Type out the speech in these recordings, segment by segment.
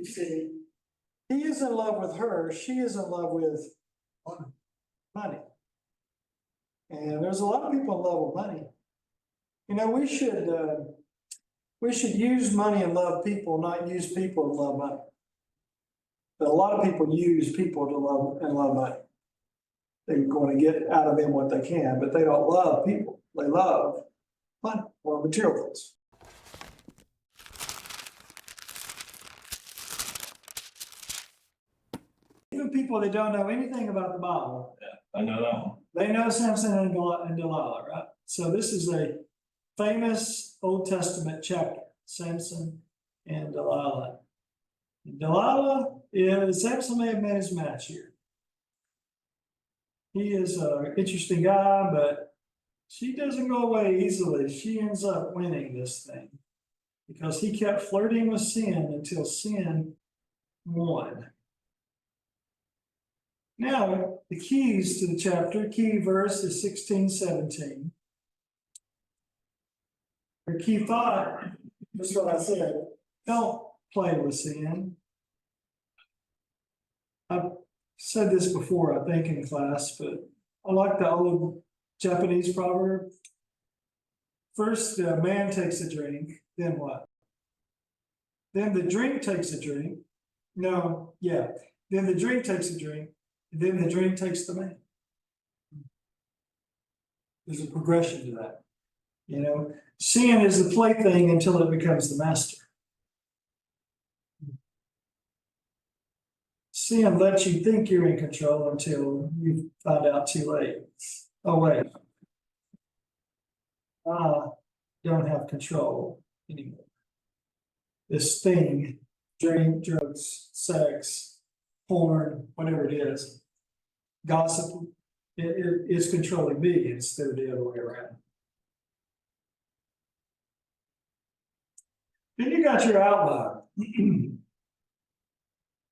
You see, he is in love with her, she is in love with money. And there's a lot of people in love with money. You know, we should use money and love people, not use people and love money. But a lot of people use people to love and love money. They're going to get out of them what they can, but they don't love people. They love money or material things. Even people that don't know anything about the Bible. Yeah, I know that one. They know Samson and Delilah, right? So this is a famous Old Testament chapter, Samson and Delilah. Delilah is, Samson may have met his match here. He is an interesting guy, but she doesn't go away easily. She ends up winning this thing because he kept flirting with sin until sin won. Now, the keys to the chapter, key verse is 16-17. Her key thought, that's what I said, don't play with sin. I've said this before, I think, in class, but I like the old Japanese proverb. First, the man takes a drink, then what? Then the drink takes a drink. No, yeah. Then the drink takes a drink, then the drink takes the man. There's a progression to that. You know, sin is the plaything until it becomes the master. Sin lets you think you're in control until you find out too late. Oh, wait. I don't have control anymore. This thing, drink, drugs, sex, porn, whatever it is, gossip, it is controlling me instead of the other way around. Then you got your outline.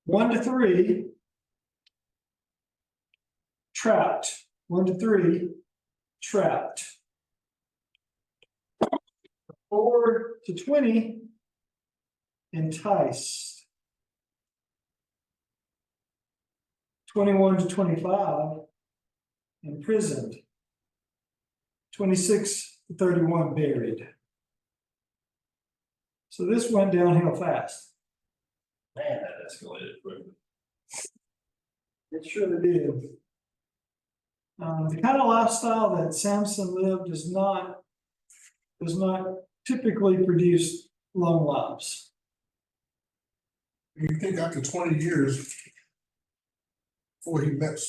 1 to 3, trapped. 1 to 3, trapped. 4 to 20, enticed. 21 to 25, imprisoned. 26 to 31, buried. So this went downhill fast. Man, that escalated quickly. It surely did. The kind of lifestyle that Samson lived does not typically produce long lives. You think after 20 years before he met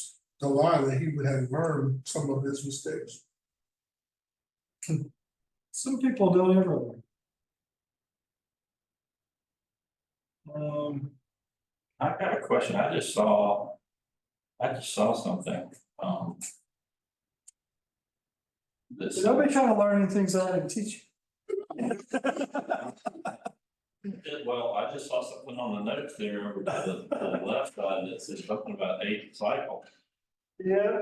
Delilah, he would have learned some of his mistakes. Some people don't ever learn. I got a question. I just saw something. This, Nobody trying to learn anything so I can teach you. well, I just saw something on the notes there over to the left side that says something about 8 cycle. Yeah,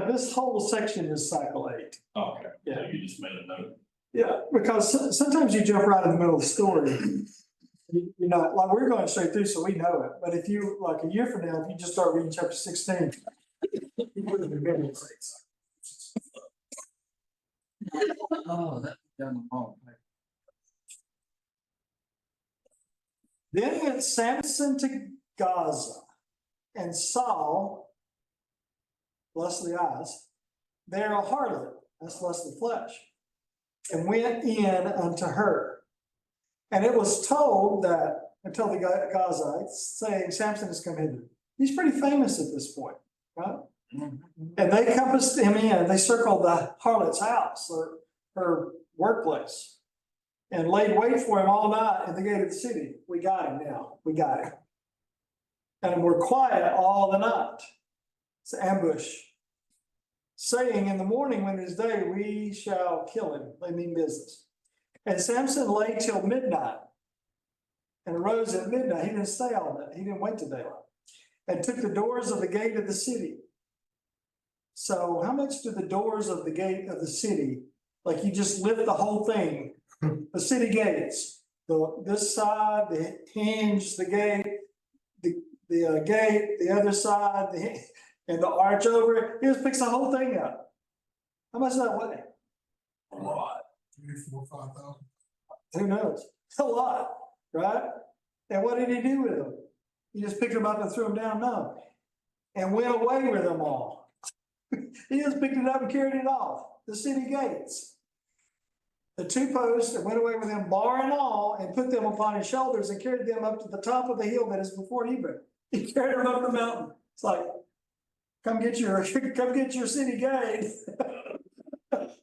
this whole section is cycle 8. Okay, Yeah. so you just made a note. Yeah, because sometimes you jump right in the middle of the story. You know, like we're going straight through, so we know it. But if you, like a year from now, if you just start reading chapter 16, you wouldn't remember it. Oh, that's down the wrong. Then went Samson to Gaza, and Saul, lust of the eyes, there a harlot, that's lust of the flesh, and went in unto her. And it was told that, until the Gazites, saying Samson has come hither. He's pretty famous at this point, right? Mm-hmm. And they compassed him in, they circled the harlot's house, or her workplace, and laid wait for him all night at the gate of the city. We got him now, we got him. And we're quiet all the night. It's an ambush. Saying, in the morning when it is day, we shall kill him. They mean business. And Samson lay till midnight and arose at midnight. He didn't stay all night. He didn't wait till daylight. And took the doors of the gate of the city. So how much do the doors of the gate of the city, like you just lift the whole thing, the city gates, this side, the hinge, the gate, the gate, the other side, and the arch over it. He just picks the whole thing up. How much does that weigh? A lot. 3, 4, 5,000. Who knows? A lot, right? And what did he do with them? He just picked them up and threw them down? No. And went away with them all. He just picked it up and carried it off the city gates. The 2 posts, and went away with them, bar and all, and put them upon his shoulders and carried them up to the top of the hill that is before Hebron. He carried them up the mountain. It's like, come get your city gate.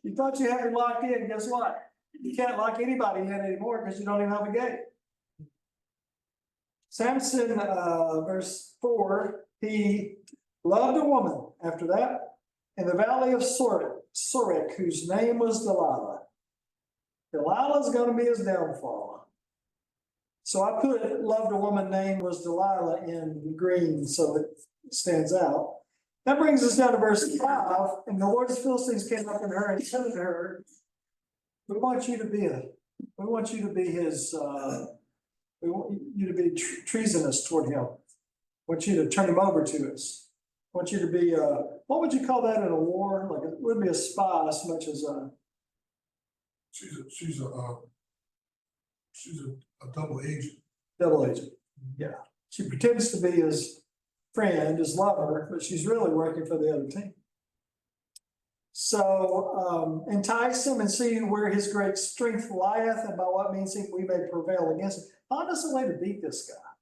You thought you had it locked in. Guess what? You can't lock anybody in anymore because you don't even have a gate. Samson, verse 4, he loved a woman after that in the valley of Sorek, whose name was Delilah. Delilah's going to be his downfall. So I put loved a woman named was Delilah in green so it stands out. That brings us down to verse 5. And the Lord's Philistines came up in her and said to her, we want you to be his, we want you to be treasonous toward him. We want you to turn him over to us. We want you to be, what would you call that in a war? Like, it wouldn't be a spy as much as a. She's a double agent. Double agent, yeah. She pretends to be his friend, his lover, but she's really working for the other team. So entice him and see where his great strength lieth, and by what means we may prevail against him. Find us a way to beat this guy,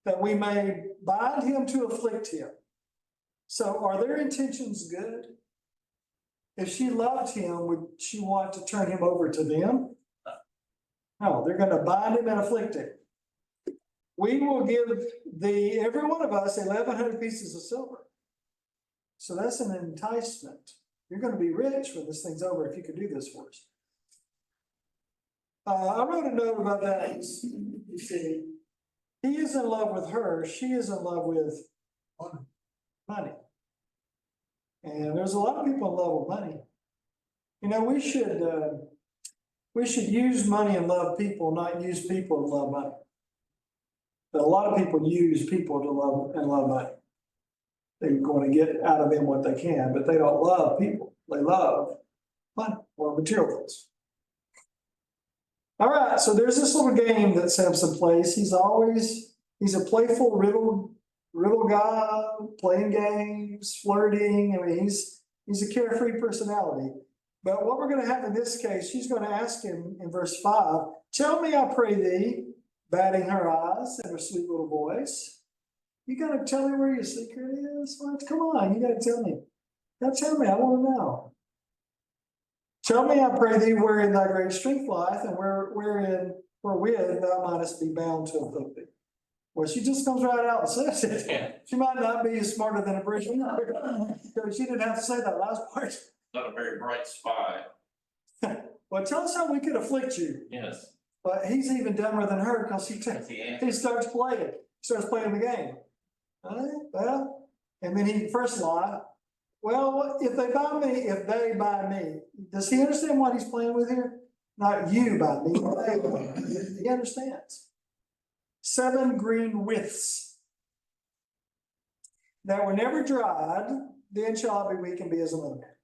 that we may bind him to afflict him. So are their intentions good? If she loved him, would she want to turn him over to them? No, they're going to bind him and afflict him. We will give every one of us 1,100 pieces of silver. So that's an enticement. You're going to be rich when this thing's over if you could do this for us. I wrote a note about that. You see, he is in love with her. She is in love with money. And there's a lot of people in love with money. You know, we should use money and love people, not use people and love money. But a lot of people use people to love money. They're going to get out of them what they can, but they don't love people. They love money or material things. All right, so there's this little game that Samson plays. He's a playful riddle guy, playing games, flirting. I mean, he's a carefree personality. But what we're going to have in this case, she's going to ask him in verse 5, tell me, I pray thee, batting her eyes in her sweet little voice. You got to tell me where your secret is? Well, come on, you got to tell me. Now tell me, I want to know. Tell me, I pray thee, wherein thy great strength lieth, and wherewith thou mightest be bound to afflict thee. Well, she just comes right out and says it. Yeah. She might not be smarter than a bridge. She didn't have to say that last part. Not a very bright spy. Well, tell us how we could afflict you. Yes. But he's even dumber than her because he starts playing. Starts playing the game. Well, and then he first lie. Well, if they buy me, does he understand what he's playing with here? Not you buy me, they buy me. He understands. 7 green withs that were never dried, then shall I be weak and be as a little man.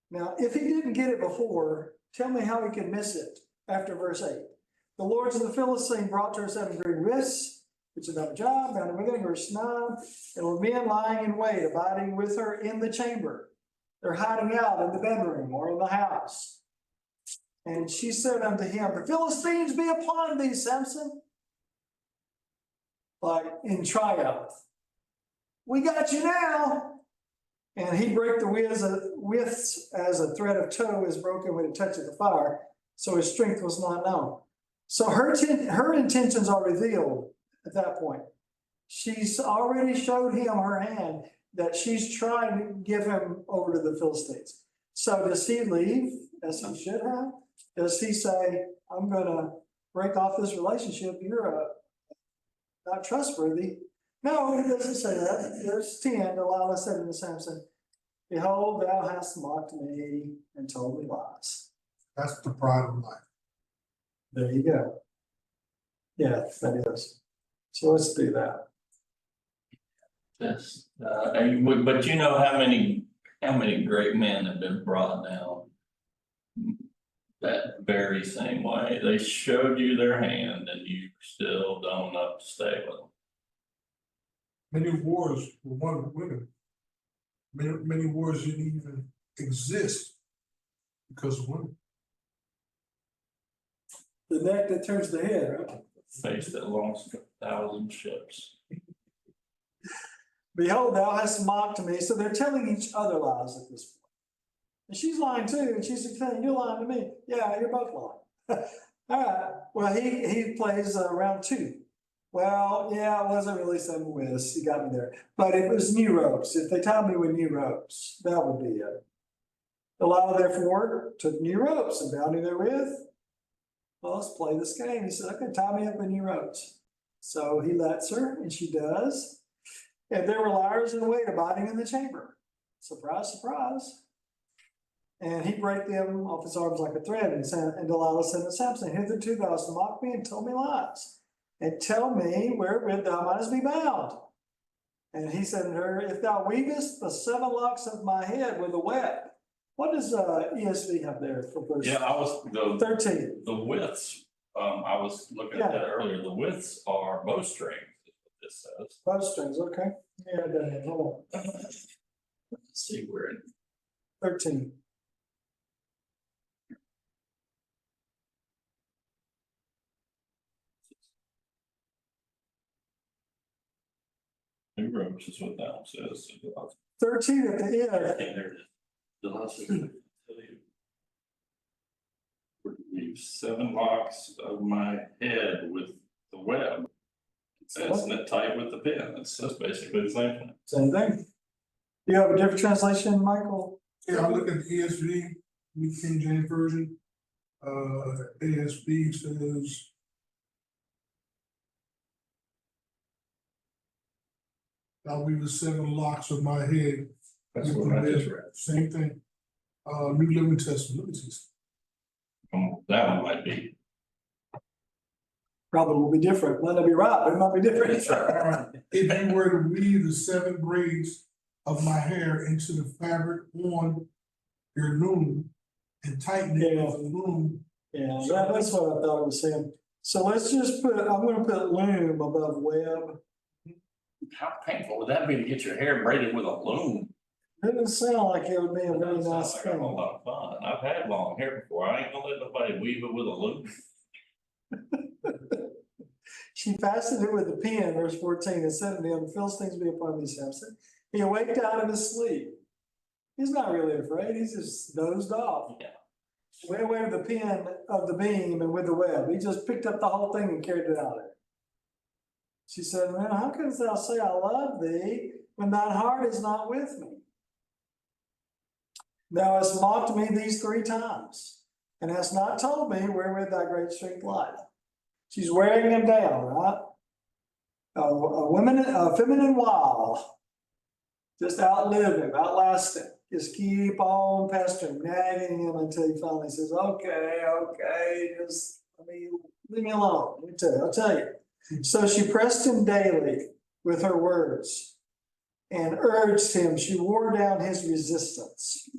Now, if he didn't get it before, tell me how he could miss it after verse 8. The lords of the Philistines brought to her 7 green withs, which is another job, bound her within, verse 9. There were men lying in wait, abiding with her in the chamber. They're hiding out in the bedroom or in the house. And she said unto him, the Philistines be upon thee, Samson. Like in triumph. We got you now. And he brake the withs as a thread of tow is broken when it touches the fire. So his strength was not known. So her intentions are revealed at that point. She's already showed him her hand that she's trying to give him over to the Philistines. So does he leave as he should have? Does he say, I'm going to break off this relationship? You're not trustworthy. No, he doesn't say that. Verse 10, Delilah said unto Samson, behold, thou hast mocked me and told me lies. That's the pride of life. There you go. Yeah, that is. So let's do that. Yes, but you know how many great men have been brought down? That very same way, they showed you their hand and you still don't enough to stay with them. Many wars were won with women. Many wars didn't even exist because of women. The neck that turns the head, right? Face that lost 1,000 ships. Behold, thou hast mocked me. So they're telling each other lies at this point. And she's lying too, and she's saying, you're lying to me. Yeah, you're both lying. All right, well, he plays round two. Well, yeah, it wasn't really some whiz, he got me there. But it was new ropes. If they tied me with new ropes, that would be it. Delilah therefore took new ropes and bound me therewith. Well, let's play this game. He said, okay, tie me up with new ropes. So he lets her, and she does. And there were liars in wait abiding in the chamber. Surprise, surprise. And he brake them off his arms like a thread. And Delilah said to Samson, hitherto thou hast mocked me and told me lies. And tell me wherewith thou mightest be bound. And he said to her, if thou weavest the 7 locks of my head with a web. What does ESV have there for verse? Yeah, I was, 13. the widths, I was looking at that earlier, the widths are bowstrings, is what this says. Bowstrings, okay. Yeah, Daniel, hold on. Let's see where it. 13. New ropes is what that one says. 13 at the end. There it is. Delilah says, "Tell you, we've 7 locks of my head with the web. Fasten it tight with the pin." That's basically the same thing. Same thing. Do you have a different translation, Michael? Yeah, I look at the ESV, New King James Version. ASB says. I'll weave the 7 locks of my head. That's what I just read. Same thing. New Living Testament. That one might be. Probably will be different. Might not be right, but it might be different. If you were to weave the 7 braids of my hair into the fabric on your loom and tighten it with a loom. Yeah, that's what I thought it was saying. So let's just put, I'm gonna put loom above web. How painful would that be to get your hair braided with a loom? Doesn't sound like it would be a very That nice sounds like a whole thing. lot of fun. I've had long hair before. I ain't gonna let nobody weave it with a loom. She fastened it with a pin, verse 14, and said to him, the Philistines be upon thee, Samson. He awaked out of his sleep. He's not really afraid, he's just dozed off. Yeah. Went away with the pin of the beam and with the web. He just picked up the whole thing and carried it out there. She said, man, how canst thou say I love thee when thine heart is not with me? Thou hast mocked me these 3 times, and hast not told me wherewith thy great strength lieth. She's wearing him down, right? A feminine wile. Just outlive him, outlast him. Just keep on pestering, nagging him until he finally says, okay, just leave me alone. I'll tell you. So she pressed him daily with her words and urged him. She wore down his resistance,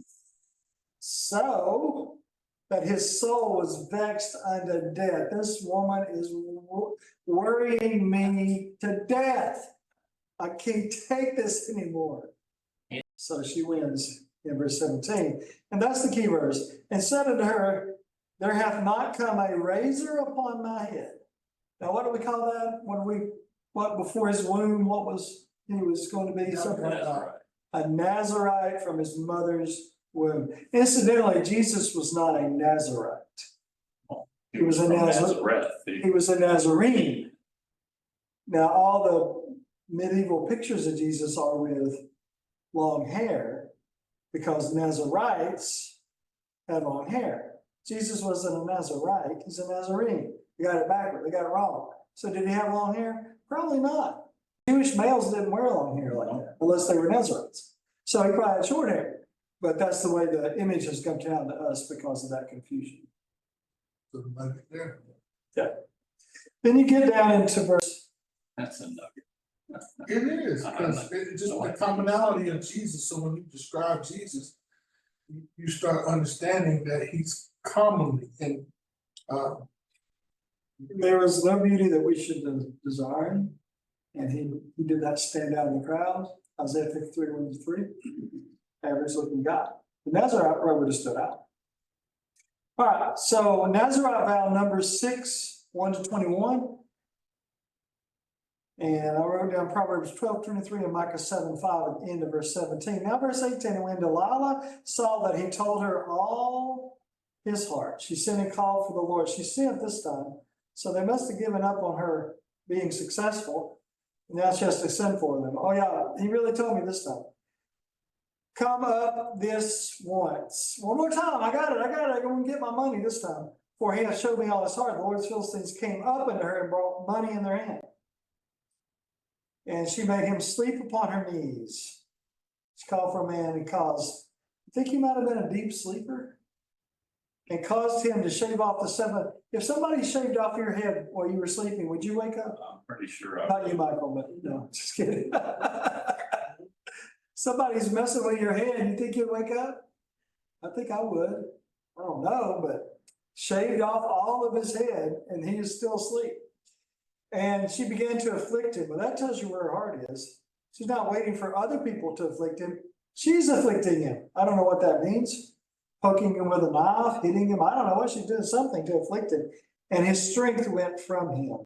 so that his soul was vexed unto death. This woman is worrying me to death. I can't take this anymore. So she wins in verse 17. And that's the key verse. And said unto her, there hath not come a razor upon my head. Now, what do we call that? What before his womb, he was going to be something like a Nazarite from his mother's womb. Incidentally, Jesus was not a Nazarite. He was a Nazareth. He was a Nazarene. Now, all the medieval pictures of Jesus are with long hair because Nazarites had long hair. Jesus wasn't a Nazarite, he's a Nazarene. They got it backward, they got it wrong. So did he have long hair? Probably not. Jewish males didn't wear long hair like that unless they were Nazarites. So he probably had short hair. But that's the way the image has come down to us because of that confusion. So, right there. Then you get down into verse, That's a nugget. It is, because it's just the commonality of Jesus, so when you describe Jesus, you start understanding that he's commonly and, there was no beauty that we should desire. And he did not stand out in the crowd. Isaiah 53:1-3. Average looking guy. The Nazarite robe would have stood out. All right, so Nazarite vow number 6, 1-21. And I wrote down Proverbs 12:23 and Micah 7:5 at the end of verse 17. Now verse 18, and when Delilah saw that he told her all his heart, she sent and called for the Lord. She sinned this time, so they must have given up on her being successful. Now she has to send for them. Oh yeah, he really told me this time. Come up this once. One more time. I got it. I'm going to get my money this time. For he has showed me all his heart. The Lord's Philistines came up into her and brought money in their hand. And she made him sleep upon her knees. She called for a man and caused, I think he might have been a deep sleeper. And caused him to shave off the 7. If somebody shaved off your head while you were sleeping, would you wake up? I'm pretty sure. Not you, Michael, but no, just kidding. Somebody's messing with your head, you think you'd wake up? I think I would. I don't know, but shaved off all of his head and he is still asleep. And she began to afflict him. Well, that tells you where her heart is. She's not waiting for other people to afflict him. She's afflicting him. I don't know what that means. Poking him with a knife, hitting him. I don't know what she's doing, something to afflict him. And his strength went from him.